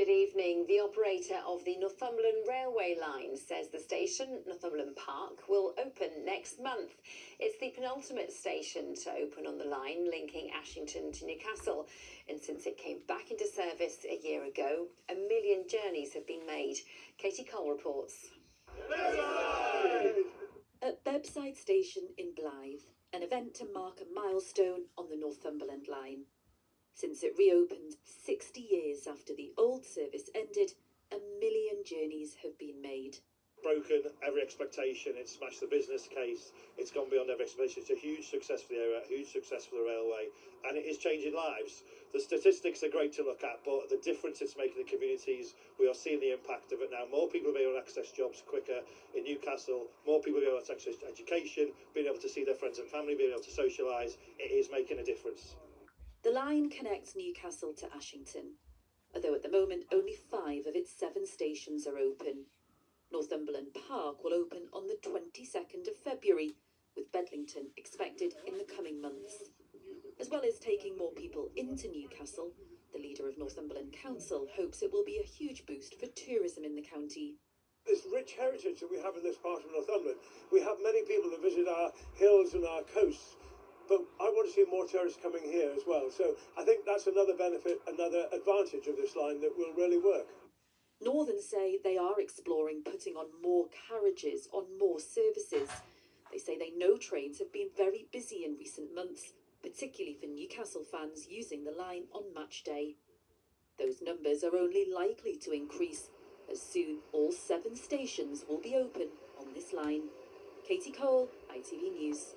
Good evening. The operator of the Northumberland Railway line says the station, Northumberland Park, will open next month. It's the penultimate station to open on the line linking Ashington to Newcastle, and since it came back into service a year ago, 1 million journeys have been made. Katie Cole reports. At Bebbside Station in Blythe, an event to mark a milestone on the Northumberland line. Since it reopened 60 years after the old service ended, 1 million journeys have been made. Broken every expectation, it's smashed the business case, it's gone beyond every expectation. It's a huge success for the area, a huge success for the railway, and it is changing lives. The statistics are great to look at, but the difference it's making in the communities, we are seeing the impact of it now. More people will be able to access jobs quicker in Newcastle, more people will be able to access education, being able to see their friends and family, being able to socialise. It is making a difference. The line connects Newcastle to Ashington, although at the moment only 5 of its 7 stations are open. Northumberland Park will open on the 22nd of February, with Bedlington expected in the coming months. As well as taking more people into Newcastle, the leader of Northumberland Council hopes it will be a huge boost for tourism in the county. This rich heritage that we have in this part of Northumberland, we have many people that visit our hills and our coasts. But I want to see more tourists coming here as well. So I think that's another benefit, another advantage of this line that will really work. Northern say they are exploring putting on more carriages on more services. They say they know trains have been very busy in recent months, particularly for Newcastle fans using the line on match day. Those numbers are only likely to increase, as soon all 7 stations will be open on this line. Katie Cole, ITV News.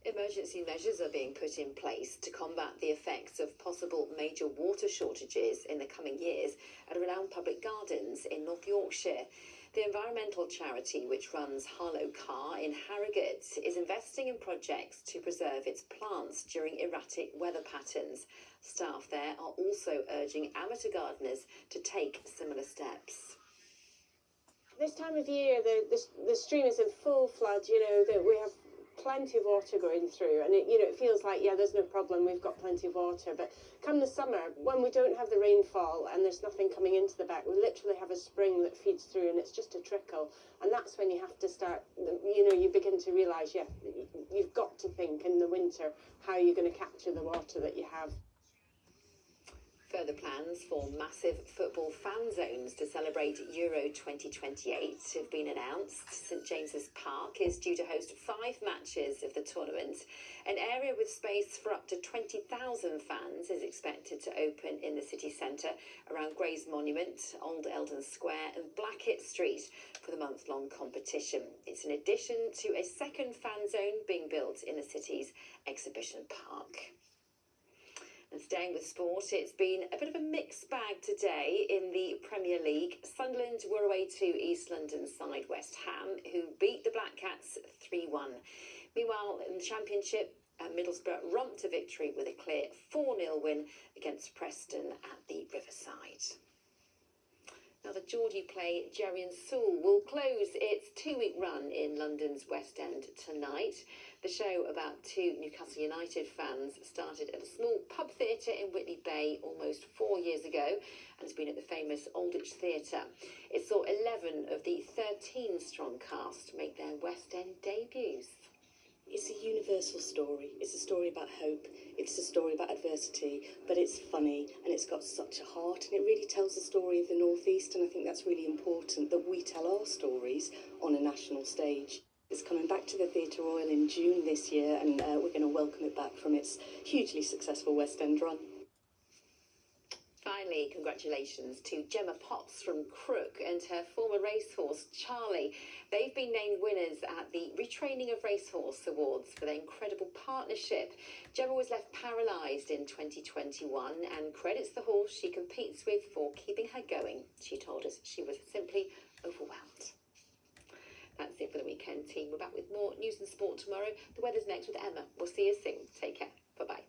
Emergency measures are being put in place to combat the effects of possible major water shortages in the coming years at renowned public gardens in North Yorkshire. The environmental charity, which runs Harlow Car in Harrogate, is investing in projects to preserve its plants during erratic weather patterns. Staff there are also urging amateur gardeners to take similar steps. This time of year, the stream is in full flood, that we have plenty of water going through, and it feels like, yeah, there's no problem, we've got plenty of water. But come the summer, when we don't have the rainfall and there's nothing coming into the beck, we literally have a spring that feeds through and it's just a trickle. And that's when you have to start, you begin to realise, yeah, you've got to think in the winter how you're going to capture the water that you have. Further plans for massive football fan zones to celebrate Euro 2028 have been announced. St James's Park is due to host 5 matches of the tournament. An area with space for up to 20,000 fans is expected to open in the city centre around Gray's Monument, Old Eldon Square and Blackett Street for the month-long competition. It's in addition to a second fan zone being built in the city's exhibition park. And staying with sport, it's been a bit of a mixed bag today in the Premier League. Sunderland were away to East London side West Ham, who beat the Black Cats 3-1. Meanwhile, in the Championship, Middlesbrough romped to victory with a clear 4-0 win against Preston at the Riverside. Now, the Geordie play Jerry and Sewell will close its 2-week run in London's West End tonight. The show about 2 Newcastle United fans started at a small pub theatre in Whitley Bay almost 4 years ago and has been at the famous Aldwych Theatre. It saw 11 of the 13-strong cast make their West End debuts. It's a universal story. It's a story about hope. It's a story about adversity, but it's funny and it's got such a heart, and it really tells the story of the North East, and I think that's really important that we tell our stories on a national stage. It's coming back to the Theatre Royal in June this year, and we're going to welcome it back from its hugely successful West End run. Finally, congratulations to Gemma Potts from Crook and her former racehorse, Charlie. They've been named winners at the Retraining of Racehorse Awards for their incredible partnership. Gemma was left paralysed in 2021 and credits the horse she competes with for keeping her going. She told us she was simply overwhelmed. That's it for the weekend team. We're back with more news and sport tomorrow. The weather's next with Emma. We'll see you soon. Take care. Bye-bye.